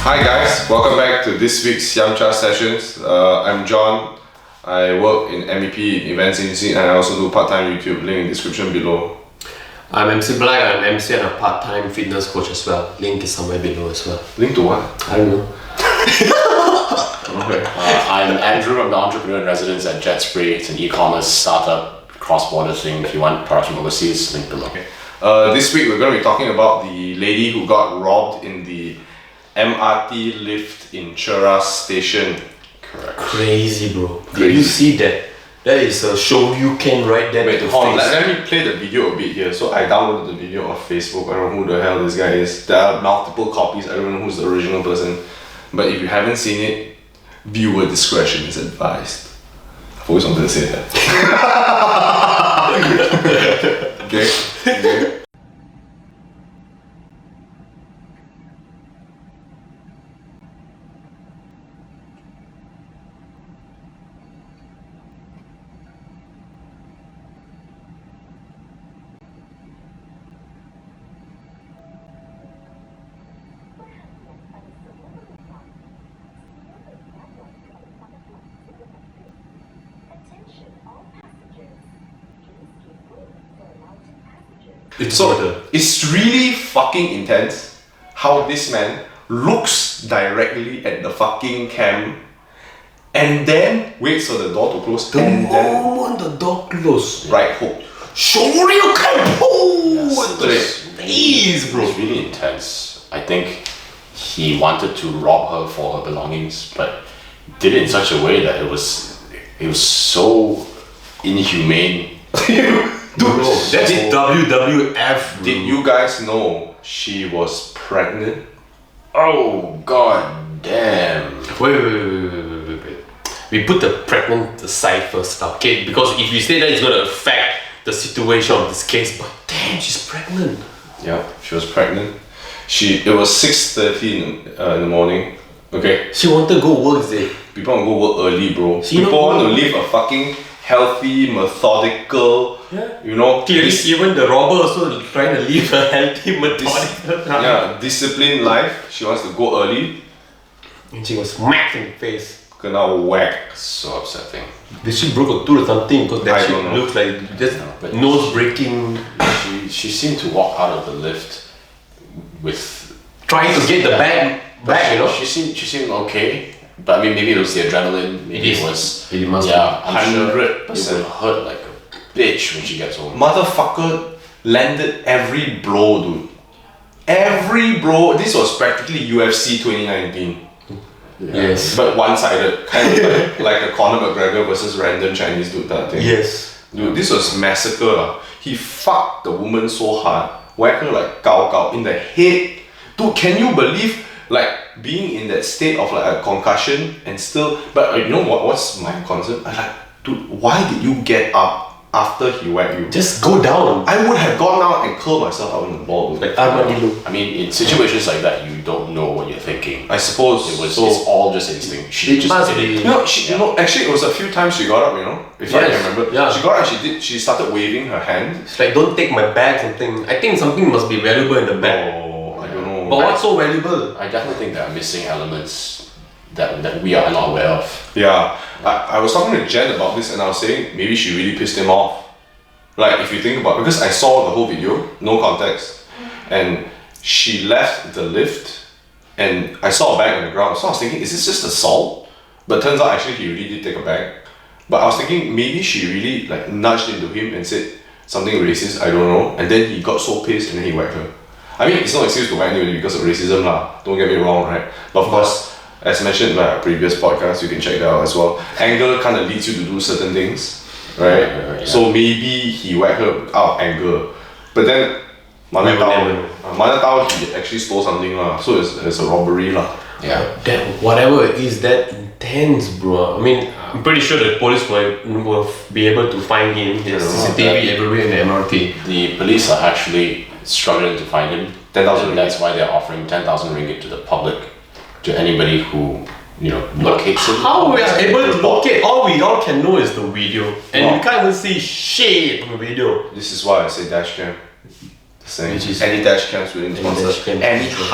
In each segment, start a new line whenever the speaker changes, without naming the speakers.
Hi guys, welcome back to this week's Cheras Sessions. I'm John. I work in MEP in events agency and I also do part-time YouTube, link in description below.
I'm MC Black, I'm MC and a part-time fitness coach as well. Link is somewhere below as well.
Link to what?
I don't know.
Okay.
I'm Andrew, I'm the entrepreneur in residence at JON'S. It's an e-commerce startup, cross-border thing. If you want products from overseas, link below.
Okay. This week we're going to be talking about the lady who got robbed in the MRT lift in Cheras Station.
Correct.
Crazy, bro. Did you see that? That is a show you can right there.
Wait, hold on. Let me play the video a bit here. So I downloaded the video off Facebook. I don't know who the hell this guy is. There are multiple copies. I don't know who's the original person. But if you haven't seen it, viewer discretion is advised. I've always wanted to say that. Okay. It's really fucking intense how this man looks directly at the fucking cam and then waits for the door to close
The moment the door closed,
right hook.
Shoryuken!
Please, bro. It's really intense. I think he wanted to rob her for her belongings, but did it in such a way that it was so inhumane.
Dude, that's WWF.
Did you guys know she was pregnant?
Oh god damn.
Wait. We put the pregnant aside first now, okay? Because if you say that, it's gonna affect the situation of this case. But damn, she's pregnant.
Yeah, she was pregnant. It was 6:30 in the morning. Okay.
She wanted to go work, is it?
People want to go work early, bro.
She
People
not
want to
go-
live a fucking healthy, methodical, you know.
Clearly, even the robber also trying to live a healthy, methodical life.
Disciplined life. She wants to go early.
And she was smacked in the face.
Gonna whack.
So upsetting.
Did she broke a tooth or something? Because that
I
shit
don't know.
looks like just
but
nose breaking.
She seemed to walk out of the lift with
Trying to get the bag back, you know?
She seemed okay. But I mean, maybe it was the adrenaline. Maybe
It is.
it was.
It must
yeah, I'm sure
100%.
it would hurt like a bitch when she gets home.
Motherfucker landed every blow, dude. Every blow. This was practically UFC 2019.
Yes.
But one-sided. Kind of like a Conor McGregor versus random Chinese dude type thing.
Yes.
Dude, this was massacre lah. He fucked the woman so hard, whacked her like gao in the head. Dude, can you believe like being in that state of like a concussion and still? But you know what's my concern? I like, dude, why did you get up after he whacked you?
Just go down.
I would have gone out and curled myself out in the ball. Dude.
Like Armadillo.
I mean, in situations like that, you don't know what you're thinking.
I suppose
It's
so.
all just instinct. She
It
just
must
did
be.
it.
You know, actually, it was a few times she got up. You know, if I
Yes,
can remember.
yeah.
She got up. She started waving her hand.
It's like, don't take my bag, something. I think something must be valuable in the bag.
Oh, I don't know.
But what's so valuable?
I definitely think there are missing elements that we are not aware of.
Yeah, I was talking to Jen about this and I was saying maybe she really pissed him off. Like if you think about, because I saw the whole video, no context, and she left the lift and I saw a bag on the ground. So I was thinking, is this just assault? But turns out actually he really did take a bag. But I was thinking maybe she really like nudged into him and said something racist, I don't know, and then he got so pissed and then he whacked her. I mean, it's no excuse to whack anybody because of racism lah, don't get me wrong, right? But of course, as mentioned in my previous podcast, you can check that out as well. Anger kind of leads you to do certain things, right?
Right, yeah.
So maybe he whacked her out of anger. But then,
Never know.
Mana Tao, he actually stole something lah. So it's a robbery lah.
Yeah.
That whatever it is, that intense, bro. I mean, I'm pretty sure the police will be able to find him. There's CCTV everywhere in the MRT.
The police are actually struggling to find him.
10,000
And that's why they're offering 10,000 ringgit to the public, to anybody who locates him.
How we are able to locate? All we all can know is the video, and we can't even see shit on the video.
This is why I say dash cam. saying
Which is-
any dash cams within
Any
sponsor,
dash cams,
any
sure.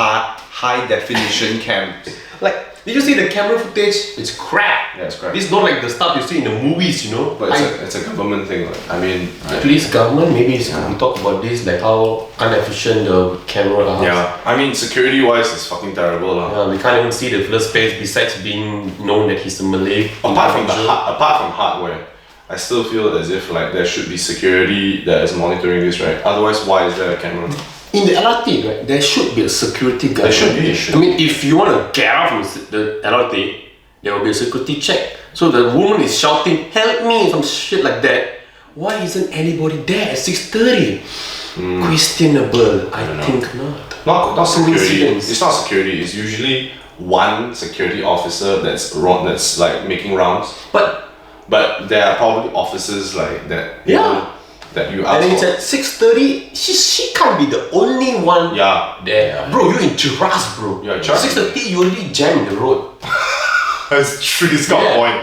high definition cams.
Like, did you see the camera footage? It's crap.
Yeah, it's crap.
This is not like the stuff you see in the movies, you know.
But it's a government thing. Like, I mean,
Please, government, maybe we talk about this, like how inefficient the camera are.
yeah. I mean, security wise, it's fucking terrible, lah.
Yeah, we can't even see the first face besides being known that he's a Malay.
Apart from
individual.
apart from hardware, I still feel as if like there should be security that is monitoring this, right? Otherwise, why is there a camera?
In the LRT, right, there should be a security guard.
There should be.
I mean, if you want to get out from the LRT, there will be a security check. So the woman is shouting, "Help me!" some shit like that. Why isn't anybody there at 6:30? Questionable. I think not.
Not security.
Coincidence.
It's not security. It's usually one security officer that's like making rounds. But there are probably officers like that. You
Yeah.
know, that you
And
ask
then it's
for.
at 6:30. She can't be the only one
Yeah.
there. Bro, you're in Cheras, bro.
You're in Cheras.
6:30, you already jammed the road.
It's true. It's got
Yeah.
a point.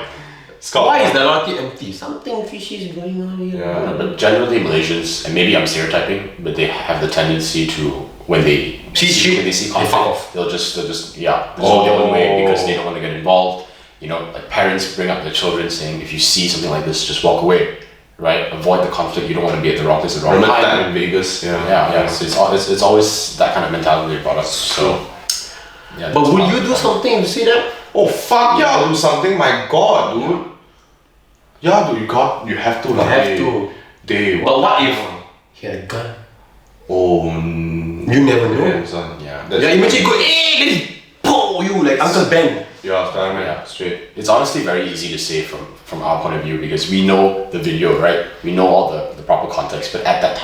It's got a
Why is
point.
the LRT empty? Something fishy is going on here.
Yeah.
But generally Malaysians, and maybe I'm stereotyping, but they have the tendency to when they
Cheat.
when they see
They fuck
conflict,
off.
they'll just there's no their own way because they don't want to get involved. You know, like parents bring up their children saying, if you see something like this, just walk away, right? Avoid the conflict. You don't want to be at the wrong place at the wrong
Remember
time.
that in Vegas?
Yeah. So it's always that kind of mentality brought up. So yeah.
But
that's
would
why-
you do something if you see that?
Oh fuck yeah! I'll do something. My God, dude. Yeah, dude. You have to. Like,
have to. But what if he had a gun?
Oh.
You never know.
Yeah, son.
Yeah.
That's
Yeah, imagine you go, hey, then he pull you like Uncle Ben.
Yeah, after I mean,
Yeah.
straight.
It's honestly very easy to say from our point of view because we know the video, right? We know all the proper context, but at that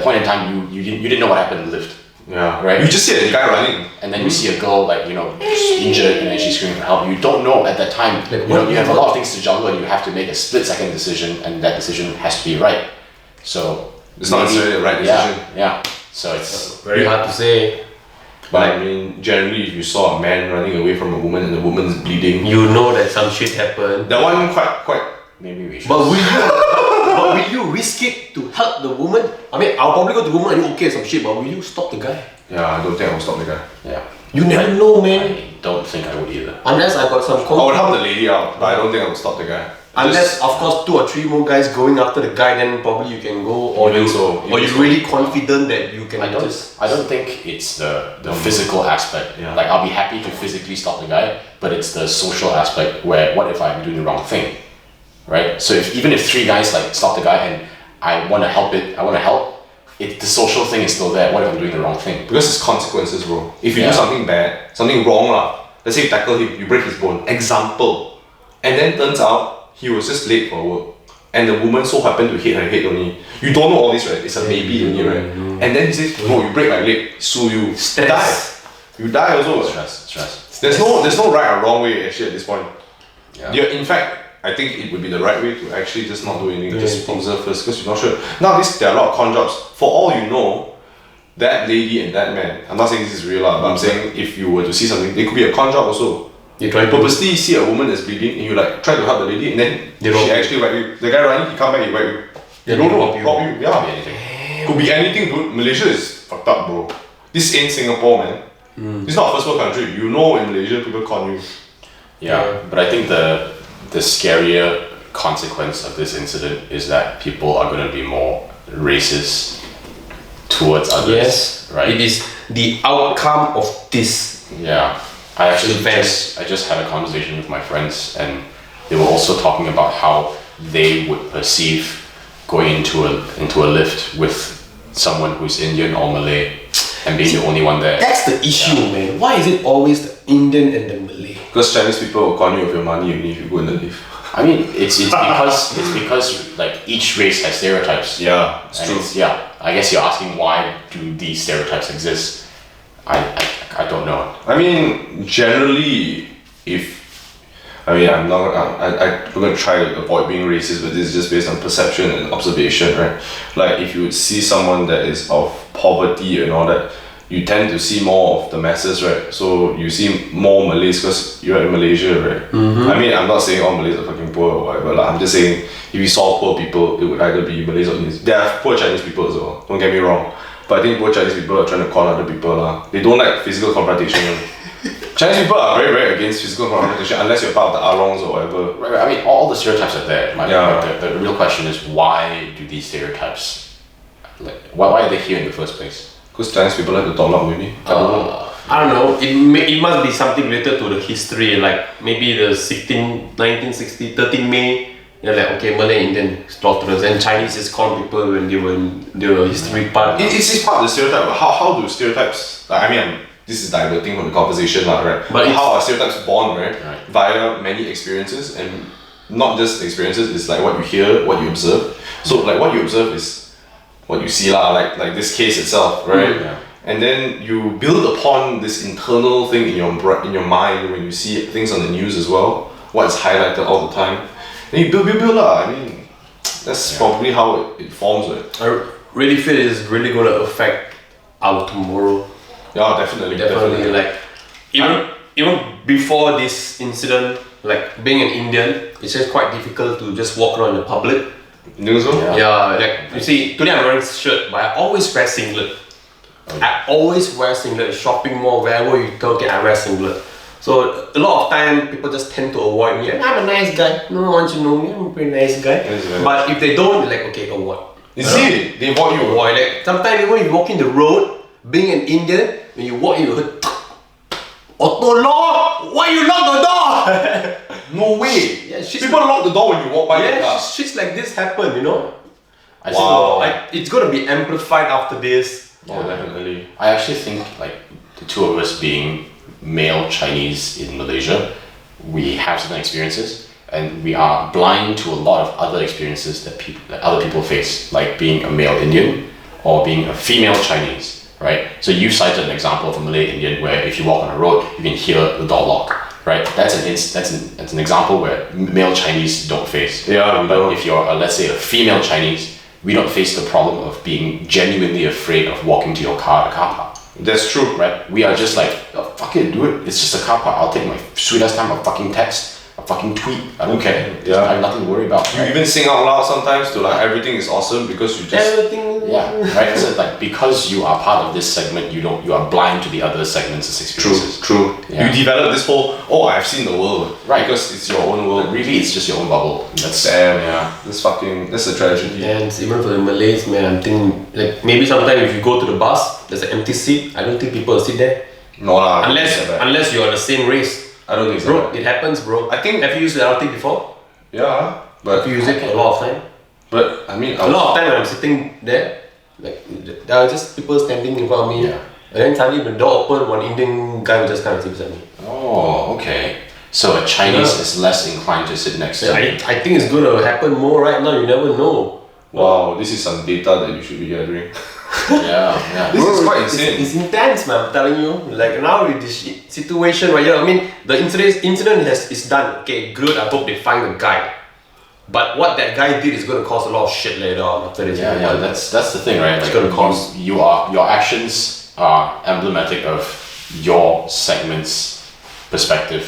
point in time, you didn't know what happened in the lift,
Yeah.
Right.
You just see a guy running.
and then you see a girl like just injured, and then she's screaming for help. You don't know at that time.
Like,
You have a lot of things to juggle, and you have to make a split-second decision, and that decision has to be right. So
It's not necessarily the right decision.
Yeah. So it's
Very hard to say.
But I mean, generally, if you saw a man running away from a woman and the woman's bleeding,
You know that some shit happened.
that one quite.
maybe we should.
But will you risk it to help the woman? I mean, I'll probably go to the woman and you okay some shit, but will you stop the guy?
Yeah, I don't think I will stop the guy.
Yeah.
You never know, man.
I don't think I would either.
Unless I got some
I would help the lady out, but I don't think I would stop the guy.
Unless, of course, 2 or 3 more guys going after the guy, then probably you can go. Or
Even
you,
so,
or
even
you're
so.
really confident that you can
I don't think it's the physical aspect.
Yeah.
Like I'll be happy to physically stop the guy, but it's the social aspect where what if I'm doing the wrong thing, right? So even if 3 guys like stop the guy and I want to help, the social thing is still there. What if I'm doing the wrong thing?
Because it's consequences, bro. If you
Yeah.
do something bad, something wrong lah. Let's say you tackle him, you break his bone. Example. And then turns out he was just late for work. And the woman so happened to hit her head only. You don't know all this, right? It's a maybe only, right? And then he says, no, you break my leg, sue you.
Stress.
Die. You die also.
Stress.
There's no right or wrong way actually at this point.
Yeah.
In fact, I think it would be the right way to actually just not do anything,
Do
just
anything.
observe first because you're not sure. Nowadays, there are a lot of con jobs. For all you know, that lady and that man, I'm not saying this is real, but I'm saying if you were to see something, it could be a con job also.
You try
You purposely see a woman that's bleeding and you like try to help the lady and then
They rob
she
you.
actually wipe you. The guy running, he come back, he wipe you.
Then
You don't
they
know,
rob you.
rob you.
Could be
Yeah.
anything.
Could be anything, dude. Malaysia is fucked up, bro. This ain't Singapore, man. It's not a first world country. You know in Malaysia people con you.
Yeah, but I think the scarier consequence of this incident is that people are going to be more racist towards others.
Yes,
right.
It is the outcome of this.
Yeah, I actually
Event.
just had a conversation with my friends, and they were also talking about how they would perceive going into a lift with someone who's Indian or Malay, and being the only one there.
That's the issue, man. Why is it always the Indian and the Malay?
Because Chinese people will con you with your money even if you go in the lift.
I mean, it's because like each race has stereotypes.
Yeah, it's
And
true.
I guess you're asking why do these stereotypes exist? I don't know.
I mean, generally, I'm gonna try to avoid being racist, but this is just based on perception and observation, right? Like, if you would see someone that is of poverty and all that, you tend to see more of the masses, right? So you see more Malays because you're in Malaysia, right? I mean, I'm not saying all Malays are fucking poor or whatever, like, I'm just saying if you saw poor people, it would either be Malays or Indians. There are poor Chinese people as well, don't get me wrong. But I think both Chinese people are trying to con other people lah. They don't like physical confrontation. Chinese people are very, very against physical confrontation unless you're part of the Arongs or whatever.
Right, I mean, all the stereotypes are there.
Yeah.
The real question is, why do these stereotypes, like, why are they here in the first place?
Because Chinese people like to talk loud, maybe.
I don't know. It must be something related to the history, like maybe the 1960, 13 May. You're like, okay, Malay, Indian slaughterers, and Chinese just called people when they were in the history part.
It's part of the stereotype. How do stereotypes? Like, I mean, this is diverting from the conversation, right? But how are stereotypes born, right? Via many experiences, and not just experiences. It's like what you hear, what you observe. So like what you observe is what you see, lah. Like this case itself, right?
Yeah.
And then you build upon this internal thing in your mind when you see things on the news as well. What is highlighted all the time. And you build lah. I mean, that's probably how it forms, right?
I really feel it's really going to affect our tomorrow.
Yeah, definitely.
Like even before this incident, like being an Indian, it's just quite difficult to just walk around in the public.
You think so?
Yeah, like you see, today I'm wearing a shirt, but I always wear singlet. I always wear singlet. Shopping mall, wherever you go, I wear singlet. So a lot of time people just tend to avoid me. I'm a nice guy. No one wants to know me. I'm a pretty nice guy. But if they don't, they're like, okay, avoid.
You see, they avoid you.
Avoid. Like sometimes even you walk in the road, being an Indian, when you walk in, you heard, Auto lock! Why you lock the door?
No way.
Yeah,
people lock the door when you walk by the car.
Shits like this happen, you know.
Wow.
It's gonna be amplified after this.
Oh, definitely.
I actually think like the two of us being male Chinese in Malaysia, we have certain experiences and we are blind to a lot of other experiences that other people face, like being a male Indian or being a female Chinese, right? So you cited an example of a Malay Indian where if you walk on a road, you can hear the door lock, right? That's an example where male Chinese don't face.
Yeah,
but if you're let's say a female Chinese, we don't face the problem of being genuinely afraid of walking to your car at a car park.
That's true.
Right? We are just like, oh, fuck it, do it. It's just a car park. I'll take my sweet ass time. I'll fucking text. I'll fucking tweet. I don't care.
Yeah.
I have nothing to worry about.
You even sing out loud sometimes to like everything is awesome because you just
Everything.
Yeah, right. So like because you are part of this segment, you are blind to the other segments' experiences.
True.
Yeah.
You develop this whole I've seen the world.
Right.
Because it's your own world.
But really, it's just your own bubble. That's
Damn.
yeah.
That's a tragedy.
And even for the Malays, man, I'm thinking like maybe sometimes if you go to the bus, there's an empty seat. I don't think people will sit there.
No lah.
Unless you are the same race.
I don't think so.
Bro, it happens, bro.
I think
have you used the LRT before?
Yeah, but
Have you used it a lot of time?
But I mean,
A lot of time when I'm sitting there, like there are just people standing in front of me.
Yeah.
And then suddenly the door opened, one Indian guy will just come and sit beside me.
Oh, okay. So a Chinese is less inclined to sit next to you.
I think it's gonna happen more right now. You never know.
wow, this is some data that you should be gathering.
Yeah.
This is quite insane.
It's intense, man. I'm telling you. Like now with this situation right here, I mean, the incident is done. Okay, good. I hope they find the guy. But what that guy did is going to cause a lot of shit later on after this.
Yeah. That's the thing, right?
It's
Like,
gonna cause
your actions are emblematic of your segment's perspective,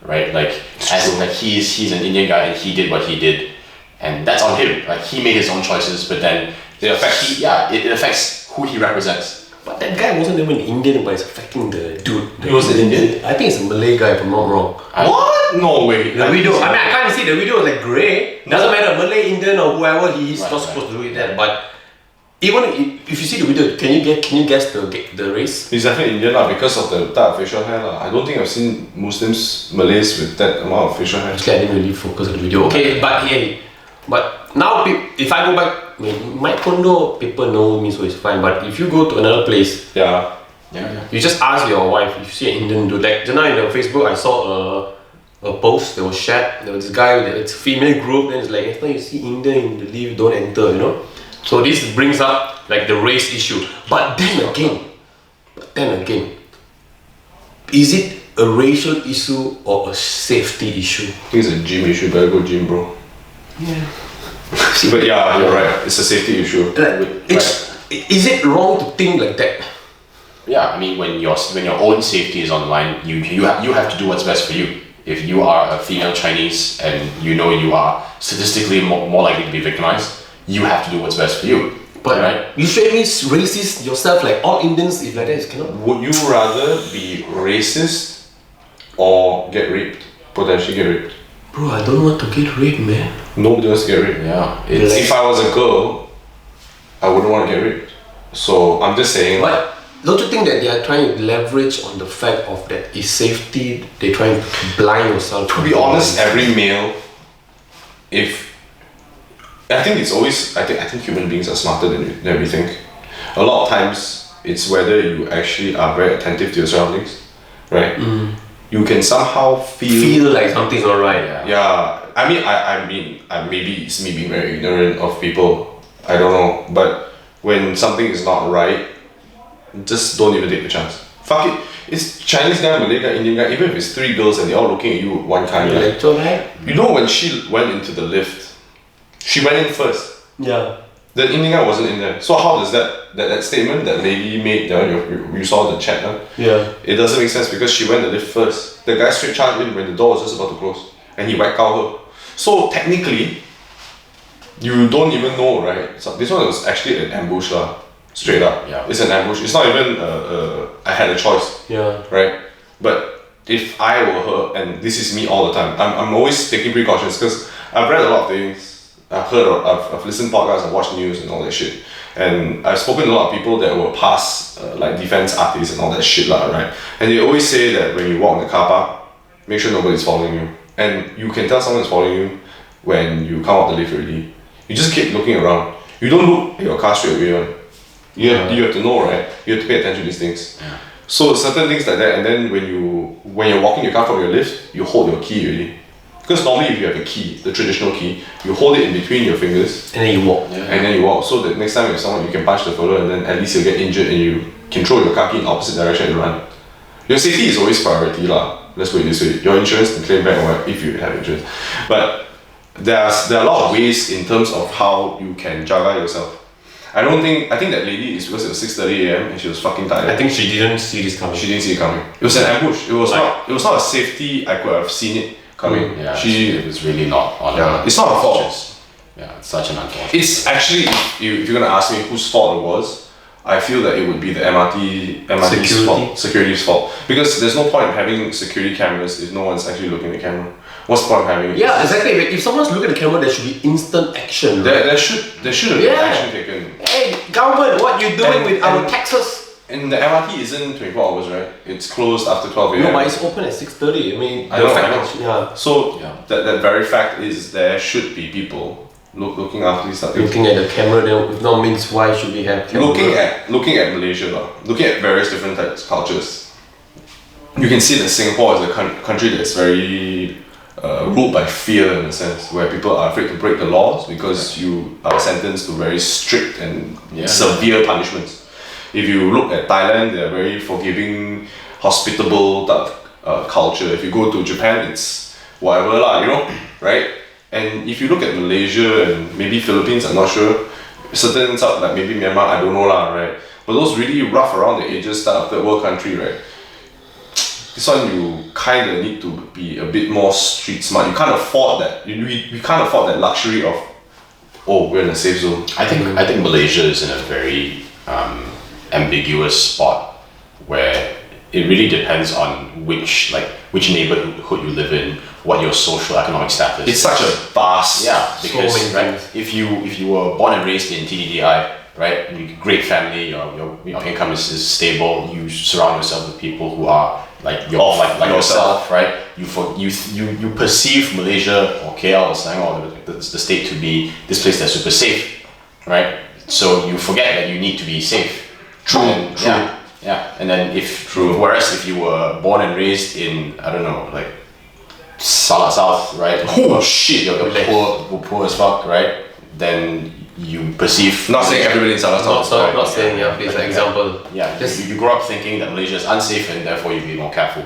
right? Like he's an Indian guy and he did what he did, and that's on him. Like he made his own choices, but then it affects who he represents.
But that guy wasn't even Indian, but it's affecting the dude.
He was an Indian?
I think it's a Malay guy, if I'm not wrong.
What? No way.
The video, I mean, I can't see the video is like grey. Doesn't matter, Malay, Indian, or whoever, he's not supposed to do it that. But even if you see the video, can you guess the race?
He's definitely Indian lah because of the type of facial hair lah. I don't think I've seen Muslims, Malays with that amount of facial hair.
Actually, I didn't really focus on the video. Okay, but now if I go back, I mean, my condo, people know me, so it's fine. But if you go to another place,
Yeah.
you just ask your wife if you see an Indian dude. Like just now in the Facebook, I saw a post that was shared. There was this guy, it's a female group, and it's like, if you see Indian in the lift, don't enter, you know. So this brings up like the race issue. But then again, is it a racial issue or a safety issue?
I think it's a gym issue. Better go gym, bro.
Yeah.
But yeah, you're right. It's a safety issue.
Is it wrong to think like that?
Yeah, I mean when your own safety is on the line, you have to do what's best for you. If you are a female Chinese and you know you are statistically more likely to be victimized, you have to do what's best for you.
But
Right.
you straight me racist yourself, like all Indians, if like that, is cannot.
Would you rather be racist or get raped? Potentially get raped?
Bro, I don't want to get raped, man.
Nobody wants to get raped.
Yeah.
If I was a girl, I wouldn't want to get raped. So I'm just saying.
But don't you think that they are trying to leverage on the fact of that is safety? They're trying to blind yourself.
To be honest, every male, I think it's always. I think human beings are smarter than we think. A lot of times, it's whether you actually are very attentive to your surroundings, right? You can somehow
feel like something's not right.
Yeah, I mean, maybe it's me being very ignorant of people. I don't know, but when something is not right, just don't even take the chance. Fuck it. It's Chinese guy, Malay guy, Indian guy. Even if it's three girls and they're all looking at you with one kind,
Yeah,
like,
it's alright.
you know, when she went into the lift, she went in first.
Yeah.
The Indian guy wasn't in there. So how does that statement that lady made? You saw the chat, huh?
Yeah.
It doesn't make sense because she went the lift first. The guy straight charged in when the door was just about to close, and he whacked out her. So technically, you don't even know, right? So this one was actually an ambush, lah. Straight up.
Yeah.
It's an ambush. It's not even I had a choice.
Yeah.
Right? But if I were her, and this is me all the time, I'm always taking precautions because I've read a lot of things. I've listened to podcasts, I've watched news and all that shit. And I've spoken to a lot of people that were past like defense artists and all that shit, lah, right? And they always say that when you walk in the car park, make sure nobody's following you. And you can tell someone's following you when you come out the lift already. You just keep looking around. You don't look at your car straight away, man. You have to know, right? You have to pay attention to these things.
Yeah.
So certain things like that, and then when you're walking your car from your lift, you hold your key already. Because normally if you have a key, the traditional key, you hold it in between your fingers
And then you walk.
and then you walk. So that next time if someone, you can punch the fellow and then at least you'll get injured and you can throw your car key in opposite direction and run. Your safety is always priority, lah. Let's put it this way. Your insurance can claim back or if you have insurance. But there are a lot of ways in terms of how you can jaga yourself. I think that lady is because it was 6:30 AM and she was fucking tired.
I think she didn't see this coming.
She didn't see it coming. It was an ambush. It was not a safety. I could have seen it coming.
Yeah. It was really not on her.
It's not her fault.
Yeah, it's such an unfortunate.
It's actually, if you're gonna ask me whose fault it was, I feel that it would be the MRT's fault, security's fault. Because there's no point in having security cameras if no one's actually looking at the camera. What's the point of having it?
Yeah, exactly. Like, if someone's looking at the camera, there should be instant action.
There should have been action taken.
Hey, government, what you doing with our taxes?
And the MRT isn't 24 hours, right? It's closed after 12 a.m.
No, but it's open at 6:30. I mean,
I know.
Yeah.
So that very fact is there should be people looking after these stuff.
Looking at the camera, then if not means why should we have camera?
Looking at Malaysia, looking at various different types of cultures, you can see that Singapore is a country that's very ruled by fear in a sense, where people are afraid to break the laws because you are sentenced to very strict and severe punishments. If you look at Thailand, they're very forgiving, hospitable type culture. If you go to Japan, it's whatever lah, you know, right? And if you look at Malaysia and maybe Philippines, I'm not sure. Certain stuff like maybe Myanmar, I don't know lah, right? But those really rough around the edges type of third world country, right? This one you kind of need to be a bit more street smart. You can't afford that. We can't afford that luxury of, oh, we're in a safe zone.
I think Malaysia is in a very ambiguous spot where it really depends on which neighborhood you live in, what your social economic status.
It's such a vast.
Yeah, because
so
right, if you were born and raised in TDDI, right, and you great family, your income is stable, you surround yourself with people who are like yourself, right? You perceive Malaysia or KL or Selangor or the state to be this place that's super safe, right? So you forget that you need to be safe.
True.
Yeah. And then whereas if you were born and raised in, I don't know, like Salah South, right?
Oh shit,
you're poor as fuck, right? Then you perceive.
Not saying everybody in Salah South.
Not saying, please, an example.
Yeah, you grow up thinking that Malaysia is unsafe and therefore you be more careful.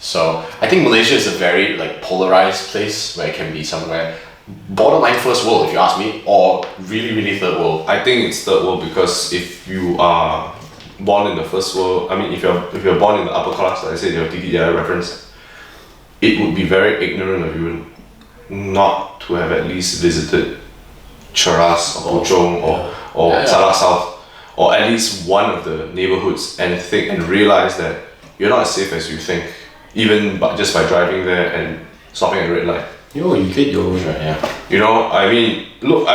So I think Malaysia is a very like polarized place where it can be somewhere borderline first world, if you ask me, or really, really third world.
I think it's third world because if you are born in the first world, I mean, if you're born in the upper class, like I said, your TDDI reference, it would be very ignorant of you not to have at least visited Cheras or Puchong or
Yeah, yeah.
Salah South, or at least one of the neighborhoods, and think and realize that you're not as safe as you think, even just by driving there and stopping at red light.
Yo, you get your.
Sure, yeah.
You know, I mean, look.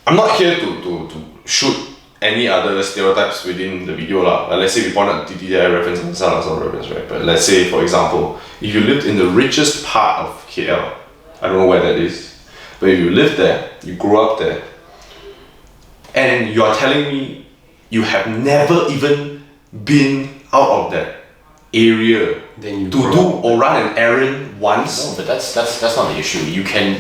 I'm not here to shoot any other stereotypes within the video lah. Like, let's say we point out TTI reference and Salah South reference, right? But let's say, for example, if you lived in the richest part of KL, I don't know where that is, but if you lived there, you grew up there, and you are telling me you have never even been out of that area
Then you
to
grow
do
up.
or run an errand once.
No, but that's not the issue. You can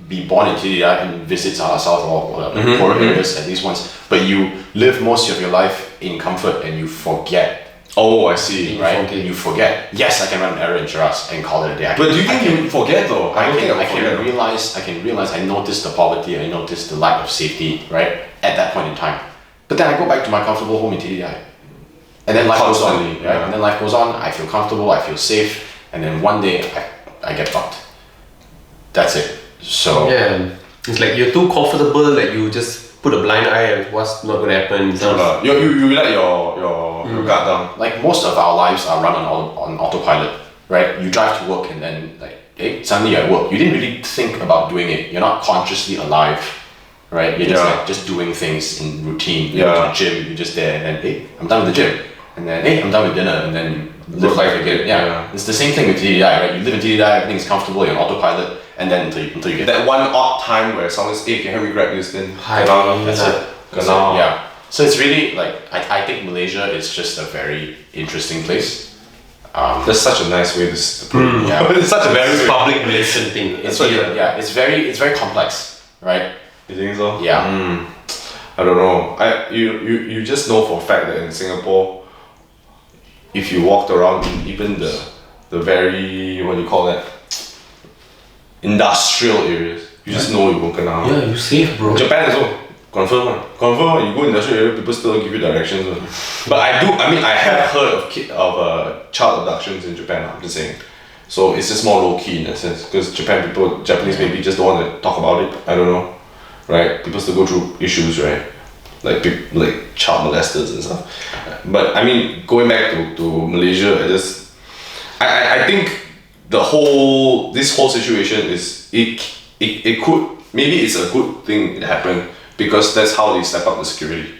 be born in TDI and visit Salah South or poorer areas at least once, but you live most of your life in comfort and you forget.
Oh, I see.
Right? You forget. Yes, I can run an errand in Cheras and call it a day.
But do you think you forget though? I don't think I would forget.
I can realize. I noticed the poverty. I noticed the lack of safety. Right at that point in time. But then I go back to my comfortable home in TDI, and then life goes on.
Constantly,
Right?
yeah.
And then life goes on. I feel comfortable. I feel safe. And then one day I get fucked. That's it. So
Yeah, it's like you're too comfortable that you just put a blind eye at what's not gonna happen.
You let your guard down.
like most of our lives are run on autopilot, right? You drive to work and then like, hey, suddenly you're at work. You didn't really think about doing it. You're not consciously alive, right? You're just
Yeah.
like just doing things in routine. You
Yeah.
go to the gym, you're just there, and then hey, I'm done with the gym, and then hey, I'm done with dinner, and then you live life again. Yeah. It's the same thing with TDI, right? You live in TDI, everything's comfortable, you're on autopilot, and then until you get
That one odd time where someone's, hey, can you help me grab this? Then
Hi.
that's it. That's it.
Genau.
Yeah. So it's really like I think Malaysia is just a very interesting place.
That's such a nice way to put it.
Yeah.
It's such a very
public relation thing.
It's it's very complex, right?
You think so?
Yeah.
I don't know. You just know for a fact that in Singapore, if you walked around in even the very, what do you call that, industrial areas, you just know you won't kena.
Yeah, you safe, bro.
Japan as well. Confirm one. Confirm. You go industrial area, people still give you directions. But I have heard of child abductions in Japan. I'm just saying. So it's just more low key in that sense, because Japanese maybe just don't want to talk about it. I don't know, right? People still go through issues, right? Like child molesters and stuff. But I mean, going back to Malaysia, I think this whole situation is it could, maybe it's a good thing it happened, because that's how they step up the security.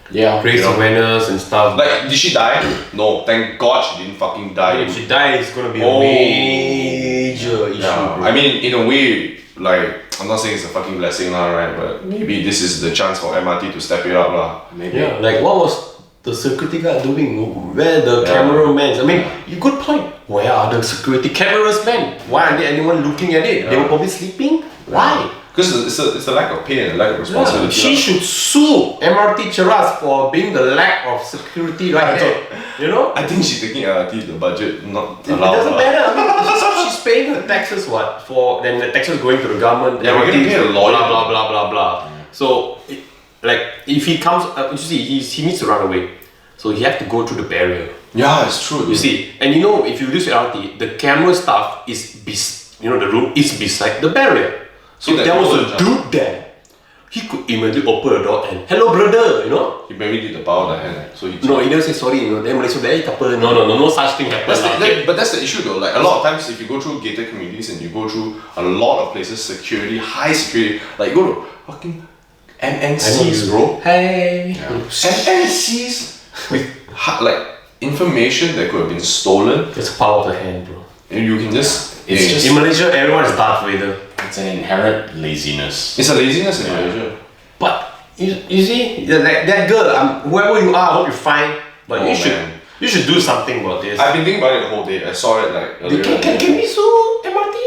Yeah.
Raise awareness and stuff.
Like, did she die? No, thank God she didn't fucking die.
if she dies, it's gonna be
Oh.
a major issue.
Yeah,
bro.
I mean, in a way, like, I'm not saying it's a fucking blessing lah, right? But maybe this is the chance for MRT to step it up lah.
Maybe.
Yeah, like what was the security guard doing? Where the cameramen? I mean, you good point. Where are the security cameras, man? Why aren't there anyone looking at it? They were probably sleeping. Why?
Because it's a lack of pay and a lack of responsibility.
She
lah.
should sue MRT Cheras for being the lack of security right there. You know?
I think she's taking LRT, the budget not
It
allowed.
doesn't
lah.
matter. I mean, she's paying her taxes. What for? Then the taxes going to the government.
Yeah, we're gonna pay a lawyer.
Blah blah blah blah blah. So, like, if he comes, you see, he needs to run away. So he have to go through the barrier.
Yeah, it's true.
You see, and you know, if you use LRT, the camera stuff is the room is beside the barrier. So
So
if
that
there was
people
a dude there, he could immediately open the door and hello brother, you know.
He maybe did the power of the hand, so he.
No, he never say sorry, you know. Then Malaysia, there couple. No such thing happens.
But that's the issue though. Like, a lot of times, if you go through gated communities and you go through a lot of places, high security, like, go to fucking MNCs, bro.
Hey.
MNCs with like information that could have been stolen,
It's the power of the hand, bro.
and you can just.
It's just-
In Malaysia, everyone is Darth Vader.
It's an inherent laziness.
It's a laziness in Malaysia.
But you see, that girl, whoever you are, I hope you fine. But
Oh,
you
man.
should do something about this.
I've been thinking about it the whole day. I saw it like earlier.
Can we sue MRT?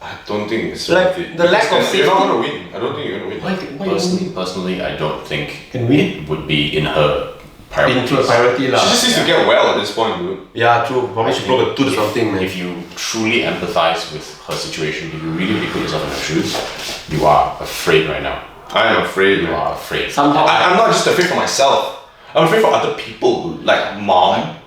I don't think it's
Like,
worth it.
the lack
Because
of
you're not
safety-
gonna win. I don't think you're gonna win.
Personally, I don't think
Can we?
it would be in her priorities.
Into a priority lah.
She just needs to get well at this point, dude.
Yeah, true. Probably should broke a tooth or something, man.
If you truly empathize with her situation, if you really put yourself in her shoes, you are afraid right now.
I am afraid,
You
man.
are afraid.
Somehow,
I'm not just afraid for myself. I'm afraid for other people, dude. Like mom.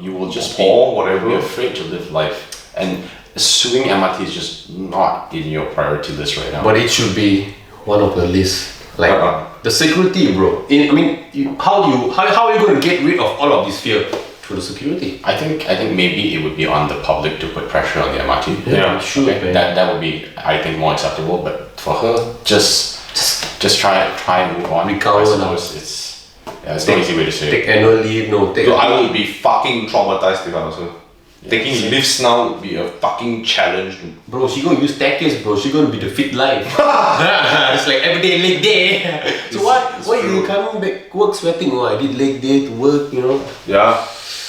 You will just
Or
be
whatever.
afraid to live life. And suing MRT is just not in your priority list right now.
but it should be. one of the list. Like
Uh-uh.
the security, bro. How are you going to get rid of all of this fear? Through the security.
I think maybe it would be on the public to put pressure on the MRT.
Yeah, sure.
Okay, that would be, I think, more acceptable. But for her, just try and move on.
Recover
I suppose it's no easy way to say it.
Take annual leave,
Dude, I would be fucking traumatized if I was her. Taking lifts now would be a fucking challenge.
Bro, she gonna use staircase, bro. She gonna be the fit life. It's like every day leg day. So why you coming back work sweating? Oh, I did leg day to work, you know.
Yeah,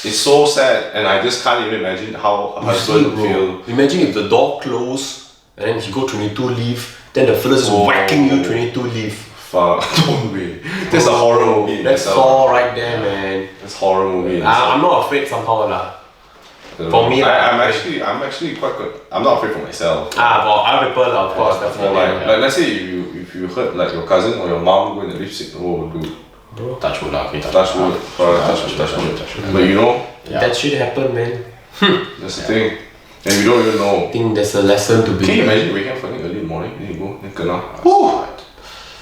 it's so sad, and I just can't even imagine how a husband feel.
Imagine if the door closed and then you go 22 leave, then the fellas is whacking you 22 leave.
Fuck, don't be. That's a horror movie.
That's all right there, man.
That's horror movie.
I'm not afraid somehow lah. For me,
I'm actually quite good. I'm not afraid for myself.
For other people, of course,
For
definitely.
like, let's say if you hurt like your cousin or your mom going to lift sick, oh dude,
Touch wood, okay.
touch wood, touch wood. But you know,
That shit happen, man.
that's the thing, and we don't even know.
I think there's a lesson to be.
Can you imagine waking up fucking early in the morning, then you go, then kena.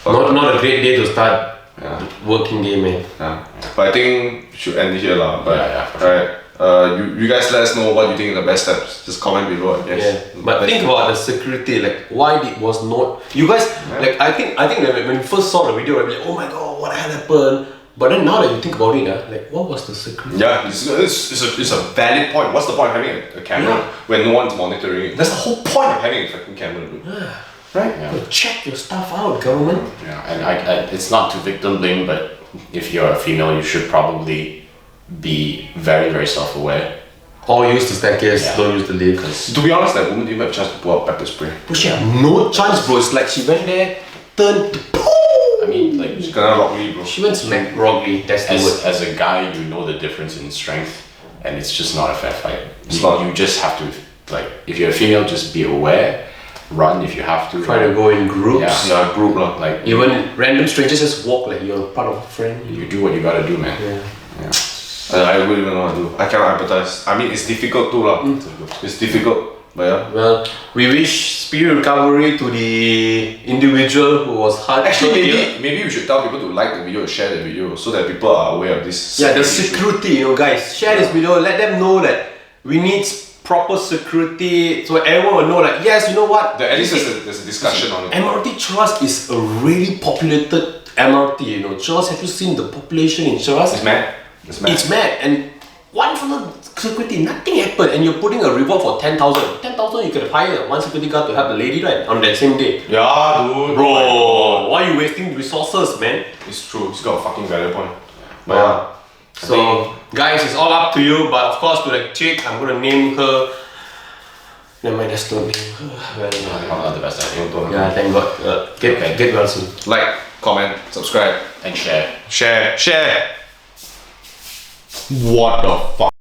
Not a great day to start
Yeah.
working day, man.
Yeah. But I think we should end it here lah. But
for sure.
alright. You guys let us know what you think are the best steps. Just comment below, I guess.
Yeah, but think about the security, like why it was not. You guys, like I think when we first saw the video, we're like, oh my god, what the hell happened? But then now that you think about it, like what was the security?
Yeah, it's a valid point. What's the point of having a camera when no one's monitoring it? That's the whole point of having a fucking camera, dude. Right?
Yeah.
Check your stuff out, government.
Yeah, and I it's not to victim blame, but if you're a female, you should probably be very, very self-aware.
Or use the staircase, don't use the lift.
To be honest, that woman didn't have a chance to pull out pepper spray.
But she had no chance, bro. It's like she went there, turned,
I mean, like,
She gonna rock me, bro.
she went smack wrongly. That's the word.
as a guy, you know the difference in strength, and it's just not a fair fight.
It's not.
You just have to, like, if you're a female, just be aware. Run if you have to.
Try to go in groups.
Yeah, group lah.
Like,
Even random strangers just walk like you're part of a friend.
you do what you gotta do, man.
Yeah.
I really don't know what to do. I cannot empathize. I mean, it's difficult too lah. It's difficult, but yeah.
Well, we wish speedy recovery to the individual who was hurt.
Actually, maybe we should tell people to like the video, share the video, so that people are aware of this.
Yeah, the
issue.
security, you know, guys, share this video, let them know that we need proper security, so everyone will know that, yes, you know what?
At least there's a discussion on it.
MRT Cheras is a really populated MRT, you know. Cheras, have you seen the population in Cheras?
It's mad.
It's mad, and one for the security, nothing happened, and you're putting a reward for 10,000. 10,000, you could have hired one security guard to help the lady, right? On that same day.
Yeah, dude.
Bro, why are you wasting resources, man?
It's true. It's got a fucking valid point. But yeah.
So, guys, it's all up to you, but of course, to the chick, I'm gonna name her. Never mind, that's not name her. Well,
Not the best idea.
yeah, thank God. Get well soon.
Like, comment, subscribe,
And share.
share. What the fuck?